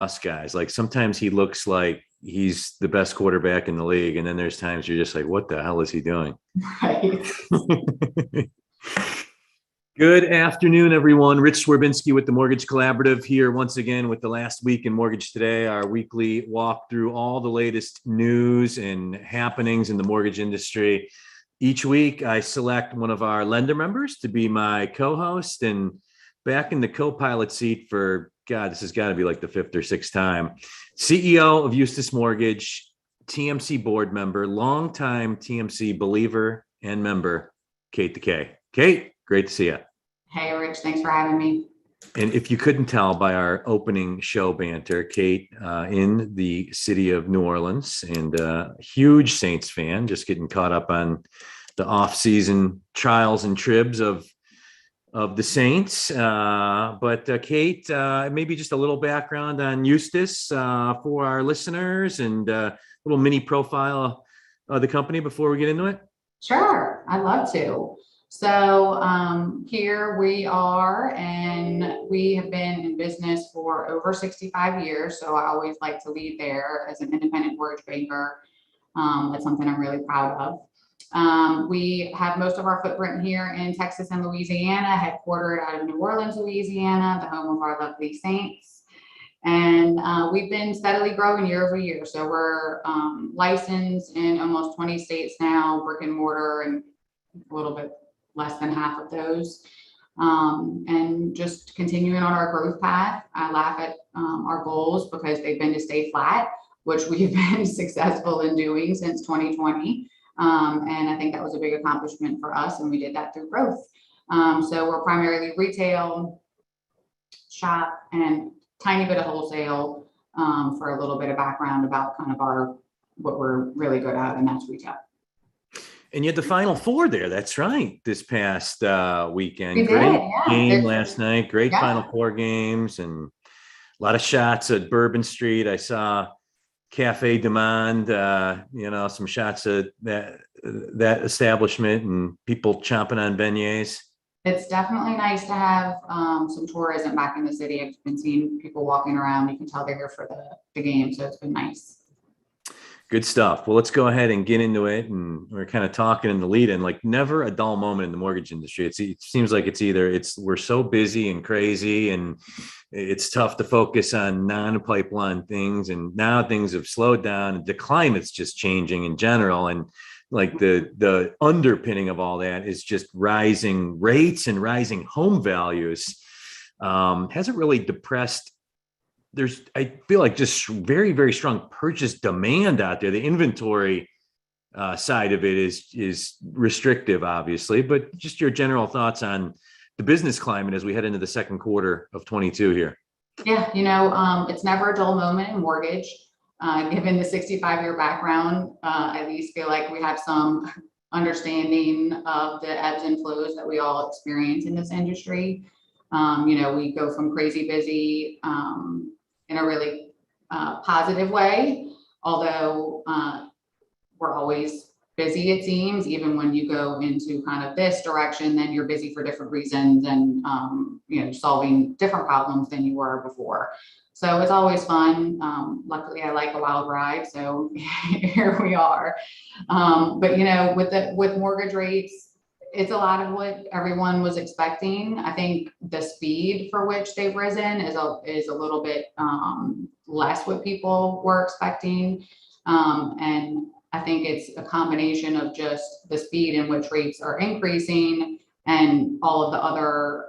us guys. Like sometimes he looks like he's the best quarterback in the league, and then there's times you're just like, what the hell is he doing? Right. Good afternoon, everyone. Rich Swerbinsky with the Mortgage Collaborative here once again with the Last Week in Mortgage Today, our weekly walk through all the latest news and happenings in the mortgage industry. Each week, I select one of our lender members to be my co-host, and back in the co-pilot seat for, God, this has got to be like the fifth or sixth time, CEO of Eustace Mortgage, TMC board member, longtime TMC believer and member, Kate deKay. Kate, great to see you. Hey, Rich, thanks for having me. And if you couldn't tell by our opening show banter, Kate in the city of New Orleans and a huge Saints fan, just getting caught up on the off-season trials and tribs of the Saints. But Kate, maybe just a little background on Eustace for our listeners and a little mini profile of the company before we get into it. Sure, I'd love to. So here we are, and we have been in business for over 65 years. So I always like to lead there as an independent mortgage banker. That's something I'm really proud of. We have most of our footprint here in Texas and Louisiana, headquartered out of New Orleans, Louisiana, the home of our lovely Saints. And we've been steadily growing year over year. So we're licensed in almost 20 states now, brick and mortar, and a little bit less than half of those, and just continuing on our growth path. I laugh at our goals because they've been to stay flat, which we've been successful in doing since 2020. And I think that was a big accomplishment for us, and we did that through growth. So we're primarily retail, shop, and tiny bit of wholesale, for a little bit of background about kind of what we're really good at, and that's retail. And you had the Final Four there. That's right. This past weekend. We Great did, yeah. game last night. Great Yeah. Final Four games and a lot of shots at Bourbon Street. I saw Cafe Demond, some shots at that establishment and people chomping on beignets. It's definitely nice to have some tourism back in the city. I've been seeing people walking around. You can tell they're here for the game, so it's been nice. Good stuff. Well, let's go ahead and get into it. And we're kind of talking in the lead in, like, never a dull moment in the mortgage industry. It seems like we're so busy and crazy, and it's tough to focus on non-pipeline things. And now things have slowed down. The climate's just changing in general. And like the underpinning of all that is just rising rates and rising home values. Hasn't really depressed. I feel like just very, very strong purchase demand out there. The inventory side of it is restrictive, obviously, but just your general thoughts on the business climate as we head into the second quarter of 22 here. Yeah, it's never a dull moment in mortgage. Given the 65-year background, I at least feel like we have some understanding of the ebbs and flows that we all experience in this industry. We go from crazy busy in a really positive way, although we're always busy, it seems. Even when you go into kind of this direction, then you're busy for different reasons and solving different problems than you were before. So it's always fun. Luckily, I like a wild ride, so here we are. But with mortgage rates, it's a lot of what everyone was expecting. I think the speed for which they've risen is a little bit less what people were expecting. And I think it's a combination of just the speed in which rates are increasing and all of the other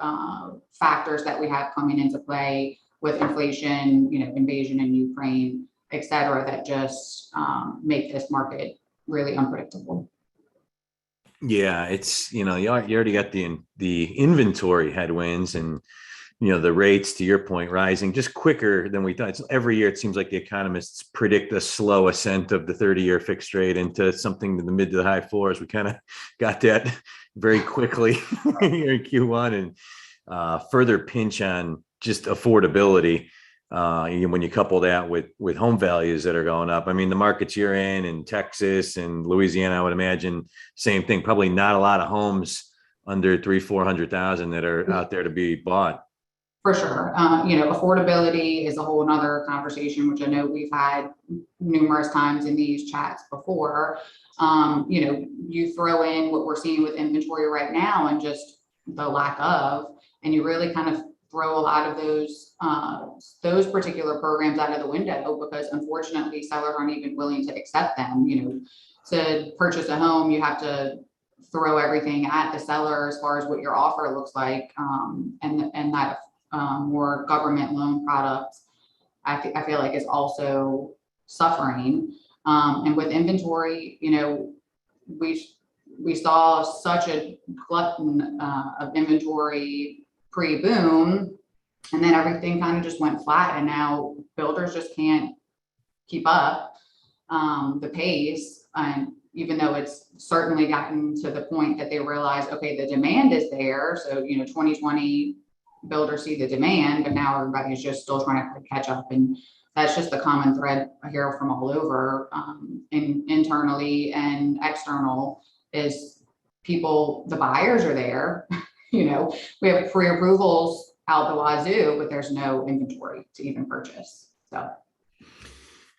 factors that we have coming into play with inflation, invasion in Ukraine, et cetera, that just make this market really unpredictable. Yeah, it's, you already got the inventory headwinds and, the rates, to your point, rising just quicker than we thought. Every year, it seems like the economists predict a slow ascent of the 30-year fixed rate into something in the mid to the high fours. We kind of got that very quickly here in Q1, and further pinch on just affordability. When you couple that with home values that are going up. I mean, the markets you're in Texas and Louisiana, I would imagine same thing. Probably not a lot of homes under 300,000-400,000 that are out there to be bought. For sure. Affordability is a whole nother conversation, which I know we've had numerous times in these chats before. You throw in what we're seeing with inventory right now and just the lack of, and you really kind of throw a lot of those particular programs out of the window, because unfortunately sellers aren't even willing to accept them. To purchase a home, you have to throw everything at the seller as far as what your offer looks like, and that more government loan products, I feel like is also suffering. And with inventory, we saw such a glutton of inventory pre-boom, and then everything kind of just went flat, and now builders just can't keep up the pace. And even though it's certainly gotten to the point that they realize, okay, the demand is there. So, 2020 builders see the demand, but now everybody's just still trying to catch up. And that's just the common thread I hear from all over, internally and external, is people, the buyers are there. We have pre-approvals out the wazoo, but there's no inventory to even purchase. So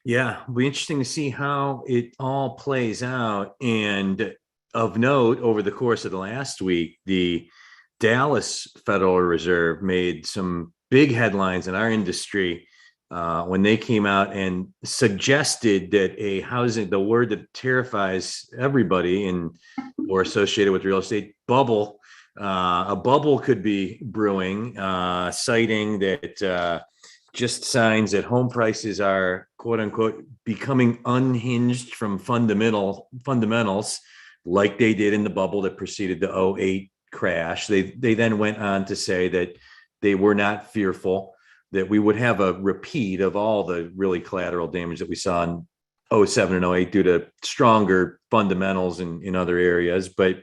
yeah, it'll be interesting to see how it all plays out. And of note, over the course of the last week, the Dallas Federal Reserve made some big headlines in our industry when they came out and suggested that the word that terrifies everybody or associated with real estate, bubble, a bubble could be brewing, citing that just signs that home prices are, quote unquote, becoming unhinged from fundamentals, like they did in the bubble that preceded the '08 crash. They then went on to say that they were not fearful that we would have a repeat of all the really collateral damage that we saw in '07 and '08 due to stronger fundamentals in other areas. But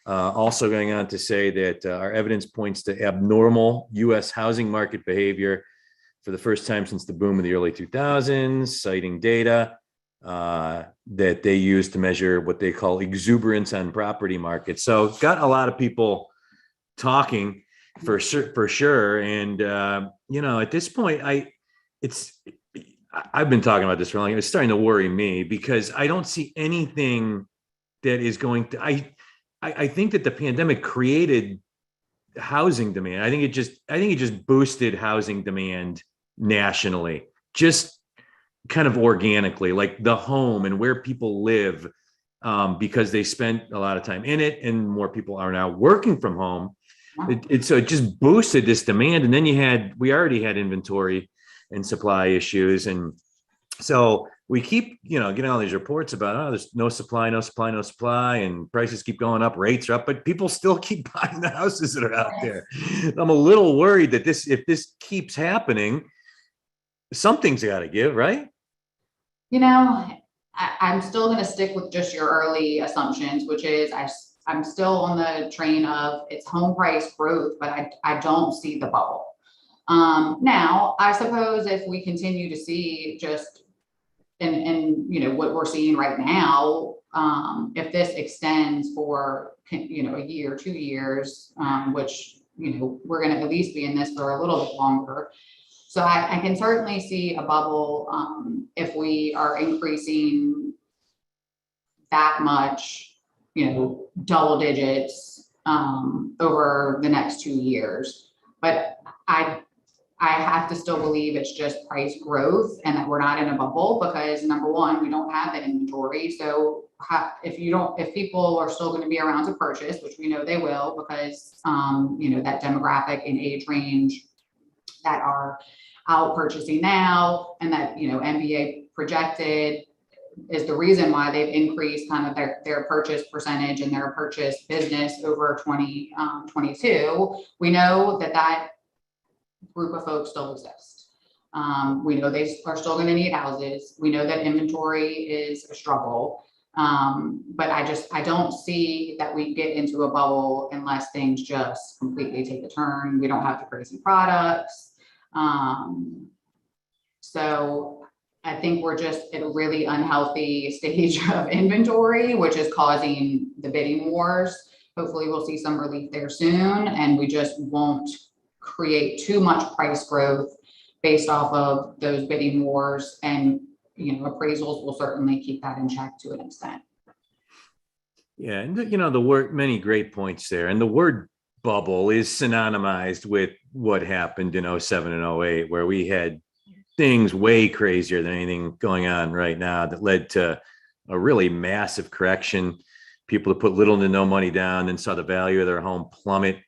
also going on to say that our evidence points to abnormal U.S. housing market behavior for the first time since the boom of the early 2000s, citing data that they use to measure what they call exuberance on property markets. So got a lot of people talking for sure. And, at this point, I've been talking about this for a long time. It's starting to worry me because I don't see anything that is going to, I think that the pandemic created housing demand. I think it just boosted housing demand nationally, just kind of organically, like the home and where people live, because they spent a lot of time in it, and more people are now working from home. So it just boosted this demand. And then we already had inventory and supply issues. And so we keep, getting all these reports about, there's no supply, and prices keep going up, rates are up, but people still keep buying the houses that are out there. I'm a little worried that if this keeps happening, something's got to give, right? I'm still going to stick with just your early assumptions, which is I'm still on the train of it's home price growth, but I don't see the bubble. Now, I suppose if we continue to see just what we're seeing right now, if this extends for a year, 2 years, which we're going to at least be in this for a little bit longer. So I can certainly see a bubble if we are increasing that much, double digits over the next 2 years. But I have to still believe it's just price growth and that we're not in a bubble, because number one, we don't have the inventory. So if people are still going to be around to purchase, which we know they will, because that demographic and age range that are out purchasing now, and that MBA projected is the reason why they've increased kind of their purchase percentage and their purchase business over 2022. We know that group of folks still exist. We know they are still going to need houses. We know that inventory is a struggle. But I don't see that we get into a bubble unless things just completely take a turn. We don't have the crazy products. So I think we're just at a really unhealthy stage of inventory, which is causing the bidding wars. Hopefully we'll see some relief there soon, and we just won't create too much price growth based off of those bidding wars. And, appraisals will certainly keep that in check to an extent. Yeah, and the word, many great points there. And the word bubble is synonymized with what happened in '07 and '08, where we had things way crazier than anything going on right now that led to a really massive correction. People that put little to no money down and saw the value of their home plummet,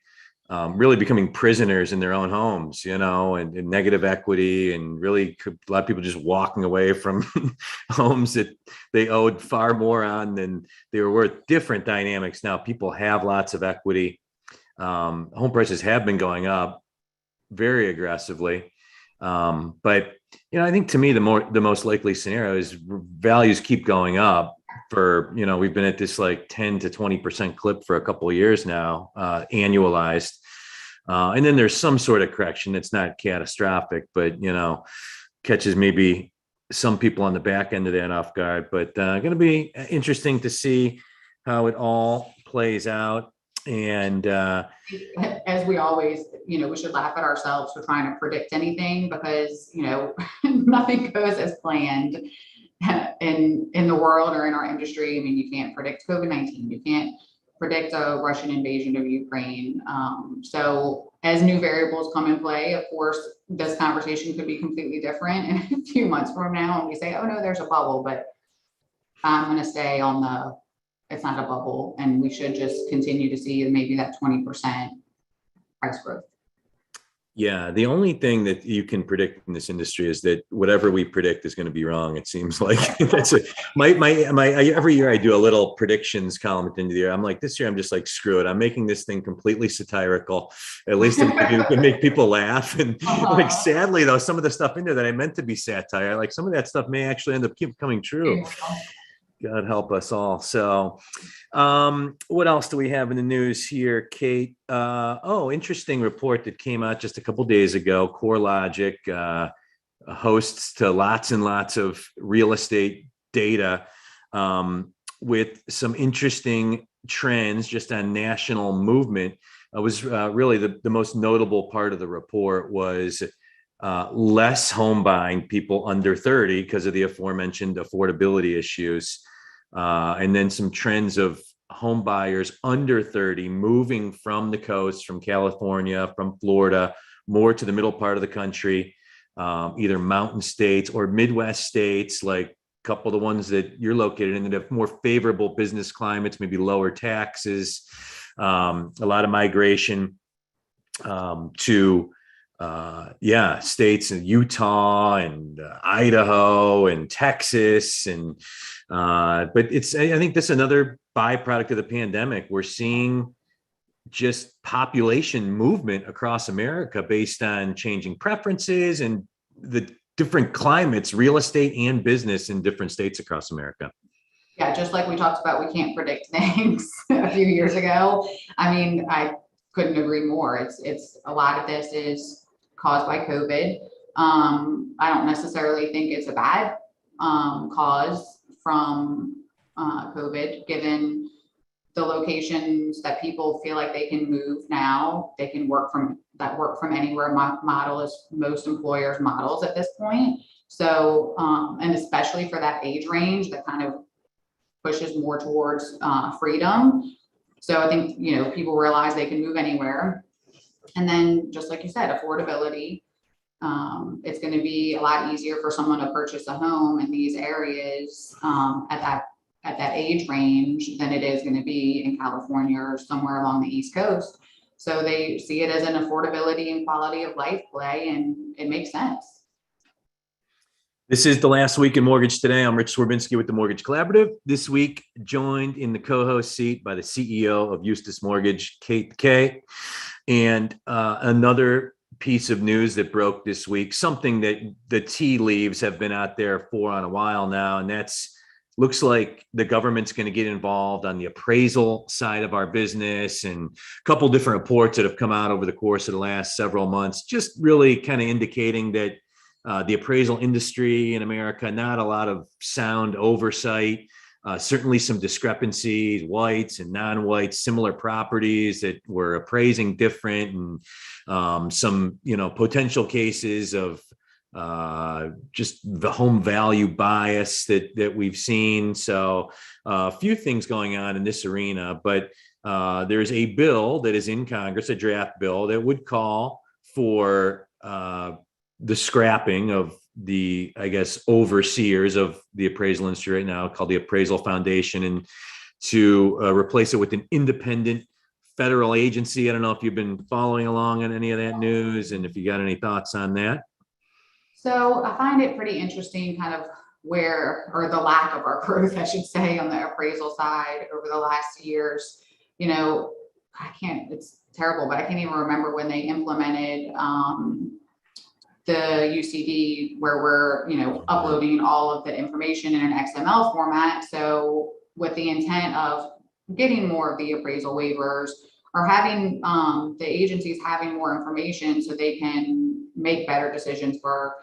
really becoming prisoners in their own homes, and negative equity, and really a lot of people just walking away from homes that they owed far more on than they were worth. Different dynamics now. People have lots of equity. Home prices have been going up very aggressively. But I think to me, the most likely scenario is values keep going up for, we've been at this like 10 to 20% clip for a couple of years now, annualized. And then there's some sort of correction that's not catastrophic, but, catches maybe some people on the back end of that off guard. But going to be interesting to see how it all plays out. And as we always, we should laugh at ourselves for trying to predict anything, because, nothing goes as planned in the world or in our industry. I mean, you can't predict COVID-19. You can't predict a Russian invasion of Ukraine. So as new variables come in play, of course, this conversation could be completely different in a few months from now, and we say, oh no, there's a bubble. But I'm going to stay on it's not a bubble, and we should just continue to see maybe that 20% price growth. Yeah, the only thing that you can predict in this industry is that whatever we predict is going to be wrong. It seems like that's my every year I do a little predictions column at the end of the year. I'm like, this year I'm just like, screw it. I'm making this thing completely satirical. At least it can make people laugh. And like, sadly though, some of the stuff in there that I meant to be satire, like some of that stuff may actually end up coming true. God help us all. So what else do we have in the news here, Kate? Interesting report that came out just a couple days ago. CoreLogic hosts to lots and lots of real estate data with some interesting trends just on national movement. It was really the most notable part of the report was less home buying, people under 30 because of the aforementioned affordability issues. And then some trends of home buyers under 30 moving from the coast, from California, from Florida, more to the middle part of the country, either mountain states or Midwest states, like a couple of the ones that you're located in that have more favorable business climates, maybe lower taxes, a lot of migration to states in Utah and Idaho and Texas. And but I think this is another byproduct of the pandemic. We're seeing just population movement across America based on changing preferences and the different climates, real estate and business in different states across America. Yeah, just like we talked about, we can't predict things a few years ago. I mean, I couldn't agree more. It's a lot of this is caused by COVID. I don't necessarily think it's a bad cause from COVID, given the locations that people feel like they can move now. They can work from anywhere model is most employers' models at this point. So, and especially for that age range that kind of pushes more towards freedom. So I think, people realize they can move anywhere. And then just like you said, affordability, it's going to be a lot easier for someone to purchase a home in these areas at that age range than it is going to be in California or somewhere along the East Coast. So they see it as an affordability and quality of life play, and it makes sense. This is the last week in Mortgage Today. I'm Rich Swerbinsky with the Mortgage Collaborative. This week, joined in the co-host seat by the CEO of Eustace Mortgage, Kate deKay. And another piece of news that broke this week, something that the tea leaves have been out there for on a while now, and that's looks like the government's going to get involved on the appraisal side of our business, and a couple different reports that have come out over the course of the last several months, just really kind of indicating that the appraisal industry in America, not a lot of sound oversight, certainly some discrepancies, whites and non-whites, similar properties that were appraising different, and some, potential cases of just the home value bias that we've seen. So a few things going on in this arena, but there's a bill that is in Congress, a draft bill that would call for the scrapping of the, I guess, overseers of the appraisal industry right now, called the Appraisal Foundation, and to replace it with an independent federal agency. I don't know if you've been following along on any of that news, and if you got any thoughts on that. So I find it pretty interesting kind of or the lack of our growth, I should say, on the appraisal side over the last years. It's terrible, but I can't even remember when they implemented the UCD, where we're, uploading all of the information in an XML format. So with the intent of getting more of the appraisal waivers, or having the agencies having more information so they can make better decisions for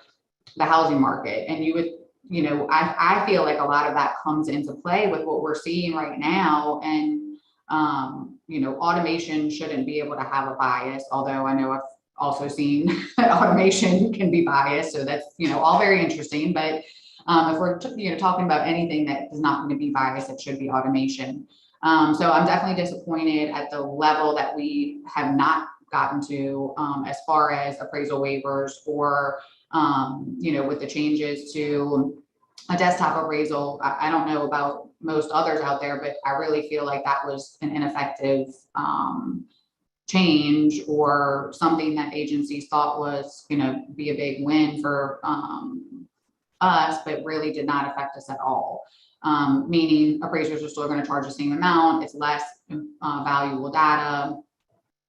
the housing market. And I feel like a lot of that comes into play with what we're seeing right now. And automation shouldn't be able to have a bias, although I know I've also seen that automation can be biased. So that's, all very interesting. But if we're, talking about anything that is not going to be biased, it should be automation. So I'm definitely disappointed at the level that we have not gotten to as far as appraisal waivers, or, with the changes to a desktop appraisal. I don't know about most others out there, but I really feel like that was an ineffective change, or something that agencies thought was going to be a big win for us, but really did not affect us at all. Meaning appraisers are still going to charge the same amount. It's less valuable data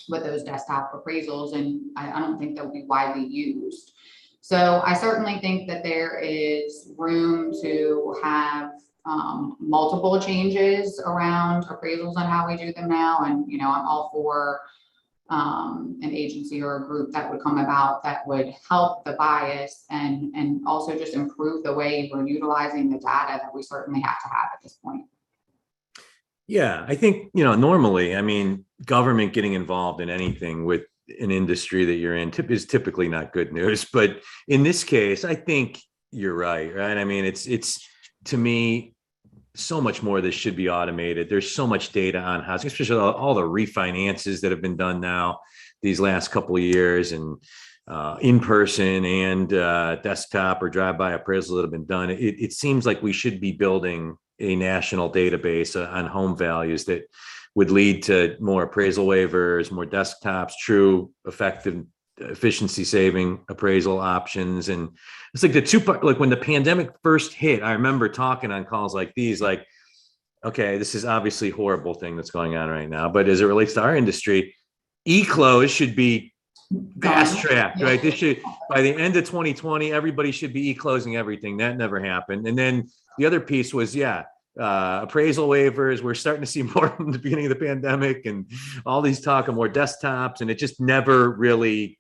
with those desktop appraisals, and I don't think they'll be widely used. So I certainly think that there is room to have multiple changes around appraisals and how we do them now. And, I'm all for an agency or a group that would come about that would help the bias, and also just improve the way we're utilizing the data that we certainly have to have at this point. Yeah, I think, normally, government getting involved in anything with an industry that you're in is typically not good news. But in this case, I think you're right? It's to me, so much more of this should be automated. There's so much data on housing, especially all the refinances that have been done now these last couple of years, and in person and desktop or drive-by appraisals that have been done. It seems like we should be building a national database on home values that would lead to more appraisal waivers, more desktops, true, effective, efficiency saving appraisal options. And it's like the two part, like when the pandemic first hit, I remember talking on calls like these, like, okay, this is obviously a horrible thing that's going on right now, but as it relates to our industry, e-close should be fast tracked, right? This should, by the end of 2020, everybody should be e-closing everything. That never happened. And then the other piece was, appraisal waivers. We're starting to see more from the beginning of the pandemic, and all these talk of more desktops, and it just never really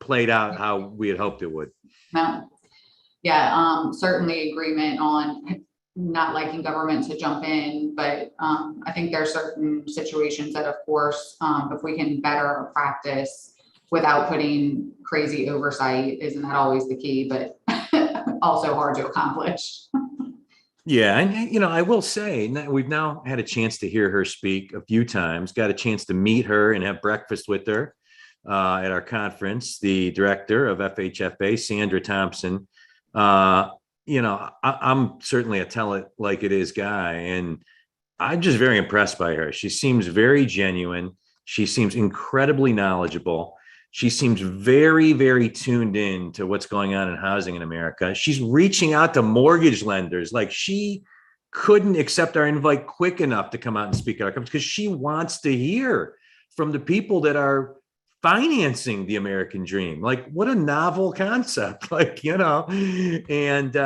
played out how we had hoped it would. No. Yeah, certainly agreement on not liking government to jump in, but I think there are certain situations that, of course, if we can better our practice without putting crazy oversight, isn't that always the key, but also hard to accomplish. Yeah. And, I will say we've now had a chance to hear her speak a few times, got a chance to meet her and have breakfast with her at our conference, the director of FHFA, Sandra Thompson. I'm certainly a tell it like it is guy, and I'm just very impressed by her. She seems very genuine. She seems incredibly knowledgeable. She seems very, very tuned in to what's going on in housing in America. She's reaching out to mortgage lenders. Like, she couldn't accept our invite quick enough to come out and speak at our conference, because she wants to hear from the people that are financing the American dream. Like, what a novel concept, and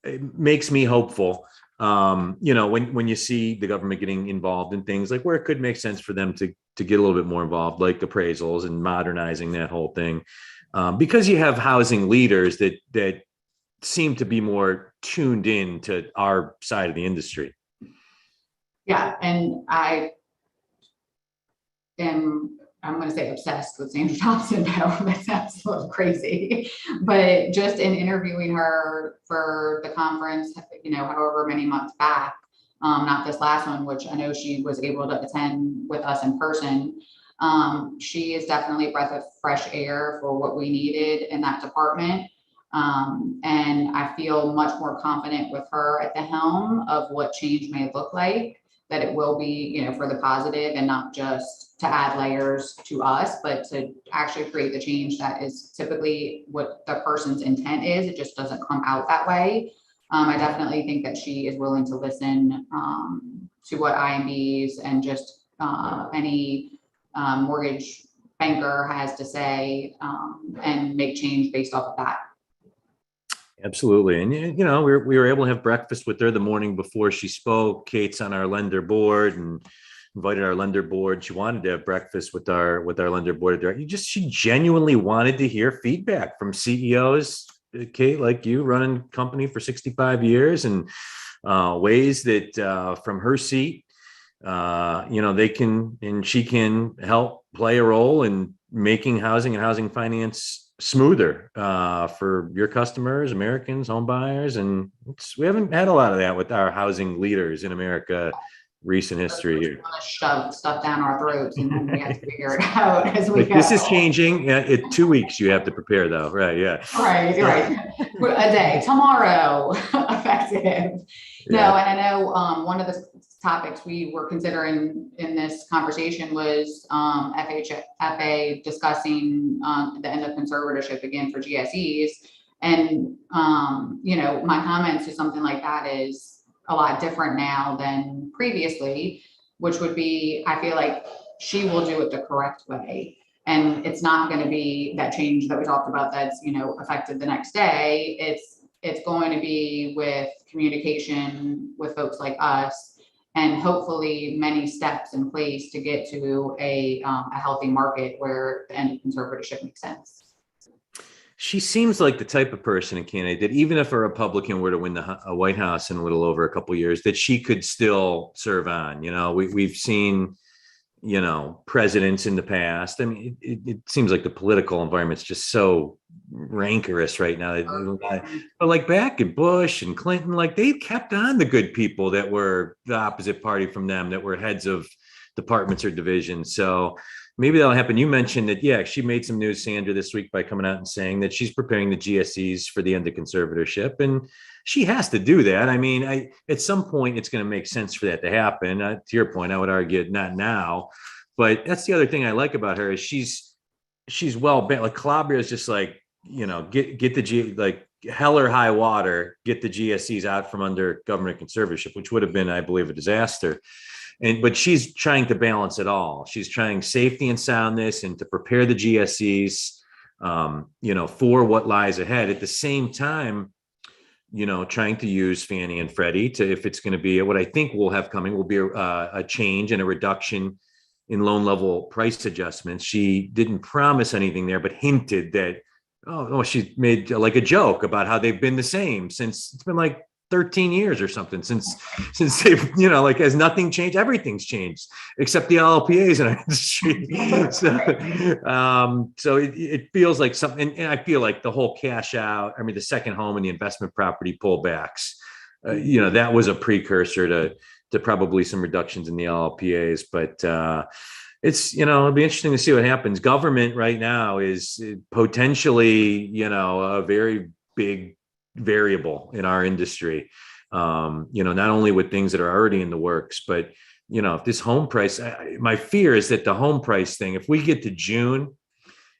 it makes me hopeful. When you see the government getting involved in things like where it could make sense for them to get a little bit more involved, like appraisals and modernizing that whole thing, because you have housing leaders that seem to be more tuned in to our side of the industry. Yeah, and I'm going to say obsessed with Sandra Thompson now. That sounds a little crazy, but just in interviewing her for the conference, however many months back, not this last one, which I know she was able to attend with us in person. She is definitely a breath of fresh air for what we needed in that department. And I feel much more confident with her at the helm of what change may look like, that it will be, for the positive and not just to add layers to us, but to actually create the change that is typically what the person's intent is. It just doesn't come out that way. I definitely think that she is willing to listen to what IMBs and just any mortgage banker has to say and make change based off of that. Absolutely. And, we were able to have breakfast with her the morning before she spoke. Kate's on our lender board and invited our lender board. She wanted to have breakfast with our lender board of directors. She genuinely wanted to hear feedback from CEOs, Kate, like you, running company for 65 years, and ways that from her seat, they can, and she can help play a role in making housing and housing finance smoother for your customers, Americans, home buyers. And we haven't had a lot of that with our housing leaders in America recent history here. Shove stuff down our throats and then we have to figure it out as we go. This is changing. In 2 weeks you have to prepare though, right? Yeah. Right. A day, tomorrow, effective. No, and I know one of the topics we were considering in this conversation was FHFA discussing the end of conservatorship again for GSEs. And, my comments to something like that is a lot different now than previously, which would be, I feel like she will do it the correct way. And it's not going to be that change that we talked about that's, effective the next day. It's going to be with communication with folks like us, and hopefully many steps in place to get to a healthy market where the end of conservatorship makes sense. She seems like the type of person and candidate that even if a Republican were to win the White House in a little over a couple of years, that she could still serve on. We've seen, presidents in the past. I mean, it seems like the political environment's just so rancorous right now. But like back at Bush and Clinton, like they kept on the good people that were the opposite party from them, that were heads of departments or divisions. So maybe that'll happen. You mentioned that, yeah, she made some news, Sandra, this week by coming out and saying that she's preparing the GSEs for the end of conservatorship. And she has to do that. I mean, at some point, it's going to make sense for that to happen. To your point, I would argue not now. But that's the other thing I like about her is she's well bent. Like Calabria is just like, get the hell or high water, get the GSEs out from under government conservatorship, which would have been, I believe, a disaster. But she's trying to balance it all. She's trying safety and soundness and to prepare the GSEs, for what lies ahead. At the same time, trying to use Fannie and Freddie to, if it's going to be what I think we'll have coming, will be a change and a reduction in loan level price adjustments. She didn't promise anything there, but hinted that, she made like a joke about how they've been the same since it's been like 13 years or something since they've, has nothing changed? Everything's changed except the LLPAs in our industry. So it feels like something, and I feel like the whole cash out, the second home and the investment property pullbacks, that was a precursor to probably some reductions in the LLPAs, but it'll be interesting to see what happens. Government right now is potentially, a very big variable in our industry, not only with things that are already in the works, but if this home price, my fear is that the home price thing, if we get to June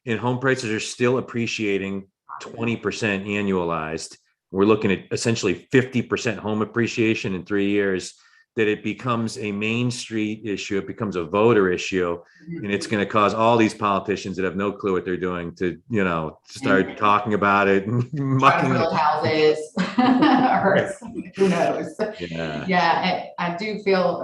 and home prices are still appreciating 20% annualized, we're looking at essentially 50% home appreciation in 3 years, that it becomes a Main Street issue, it becomes a voter issue, and it's going to cause all these politicians that have no clue what they're doing to, start talking about it and mucking build houses, or who knows? Yeah, I do feel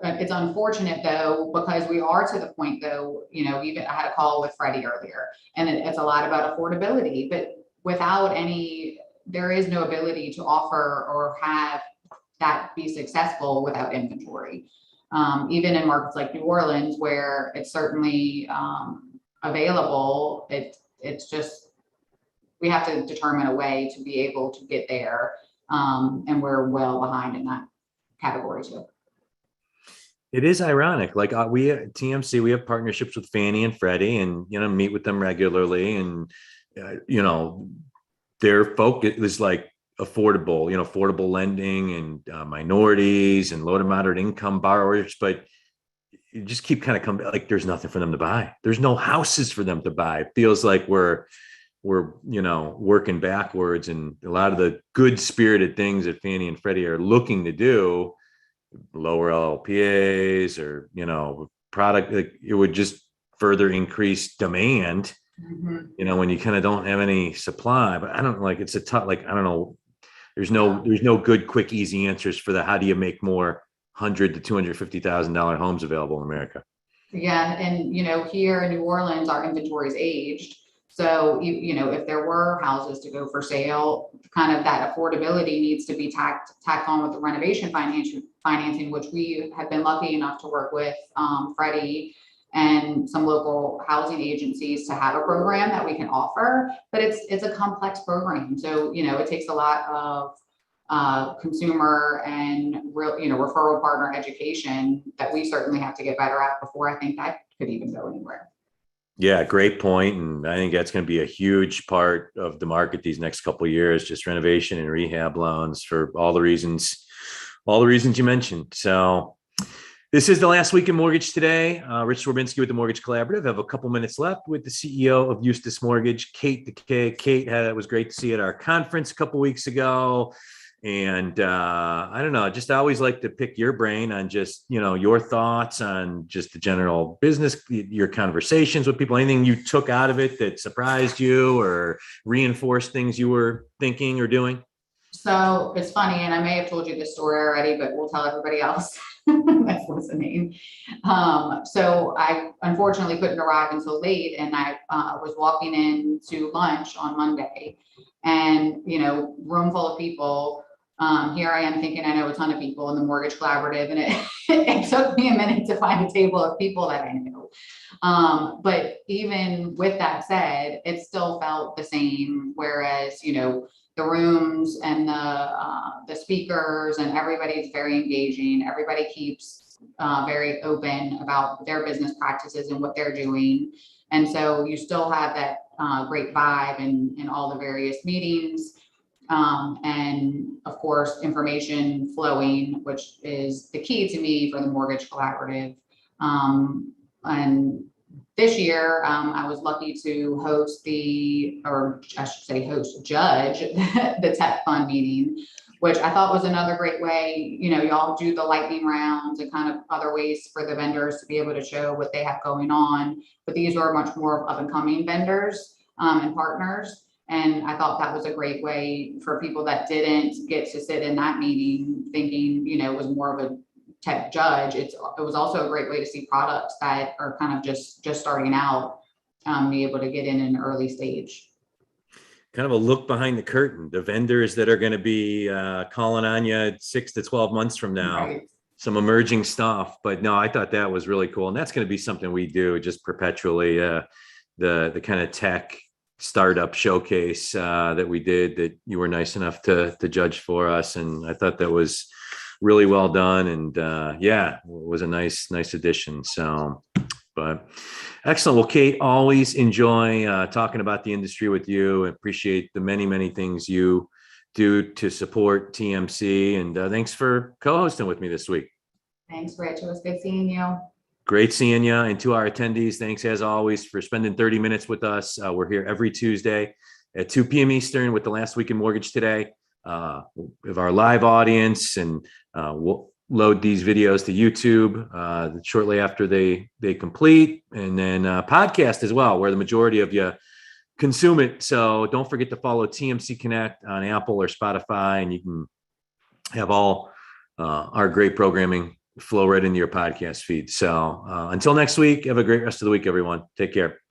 it's unfortunate though, because we are to the point though, even I had a call with Freddie earlier, and it's a lot about affordability, but without any there is no ability to offer or have that be successful without inventory. Even in markets like New Orleans, where it's certainly available, it's just, we have to determine a way to be able to get there. And we're well behind in that category too. It is ironic. Like we at TMC, we have partnerships with Fannie and Freddie, and meet with them regularly, and their focus is like affordable lending and minorities and low to moderate income borrowers, but you just keep kind of coming like there's nothing for them to buy. There's no houses for them to buy. It feels like we're working backwards, and a lot of the good spirited things that Fannie and Freddie are looking to do, lower LLPAs or product, like, it would just further increase demand. When you kind of don't have any supply. But I don't, like, it's a tough, like, I don't know, there's no good quick easy answers for the how do you make more $100,000 to $250,000 homes available in America. Yeah, and here in New Orleans, our inventory is aged. So, if there were houses to go for sale, kind of that affordability needs to be tacked on with the renovation financing, which we have been lucky enough to work with Freddie and some local housing agencies to have a program that we can offer. But it's a complex program. So, it takes a lot of consumer and referral partner education that we certainly have to get better at before I think that could even go anywhere. Yeah, great point. And I think that's going to be a huge part of the market these next couple of years, just renovation and rehab loans for all the reasons you mentioned. So this is the last week in mortgage today. Rich Swerbinsky with the Mortgage Collaborative. I have a couple minutes left with the CEO of Eustace Mortgage, Kate deKay. Kate, it was great to see you at our conference a couple weeks ago. And I don't know, just I always like to pick your brain on just, your thoughts on just the general business, your conversations with people, anything you took out of it that surprised you or reinforced things you were thinking or doing. So it's funny, and I may have told you this story already, but we'll tell everybody else that's listening. So I unfortunately couldn't arrive until late, and I was walking in to lunch on Monday, and room full of people. Here I am thinking I know a ton of people in the Mortgage Collaborative, and it took me a minute to find a table of people that I knew. But even with that said, it still felt the same. Whereas, the rooms and the speakers and everybody's very engaging. Everybody keeps very open about their business practices and what they're doing. And so you still have that great vibe in all the various meetings. And of course, information flowing, which is the key to me for the Mortgage Collaborative. And this year, I was lucky to host judge the tech fund meeting, which I thought was another great way. Y'all do the lightning rounds and kind of other ways for the vendors to be able to show what they have going on. But these are much more up and coming vendors and partners. And I thought that was a great way for people that didn't get to sit in that meeting thinking, it was more of a tech judge. It was also a great way to see products that are kind of just starting out, be able to get in an early stage. Kind of a look behind the curtain, the vendors that are going to be calling on you 6 to 12 months from now. Right. Some emerging stuff. But no, I thought that was really cool. And that's going to be something we do just perpetually, the kind of tech startup showcase that we did that you were nice enough to judge for us. And I thought that was really well done. And it was a nice addition. So, but excellent. Well, Kate, always enjoy talking about the industry with you. I appreciate the many things you do to support TMC. And thanks for co-hosting with me this week. Thanks, Rich. It was good seeing you. Great seeing you. And to our attendees, thanks as always for spending 30 minutes with us. We're here every Tuesday at 2 p.m. Eastern with the Last Week in Mortgage Today. Of our live audience, and we'll load these videos to YouTube shortly after they complete, and then podcast as well, where the majority of you consume it. So don't forget to follow TMC Connect on Apple or Spotify, and you can have all our great programming flow right into your podcast feed. So until next week, have a great rest of the week, everyone. Take care.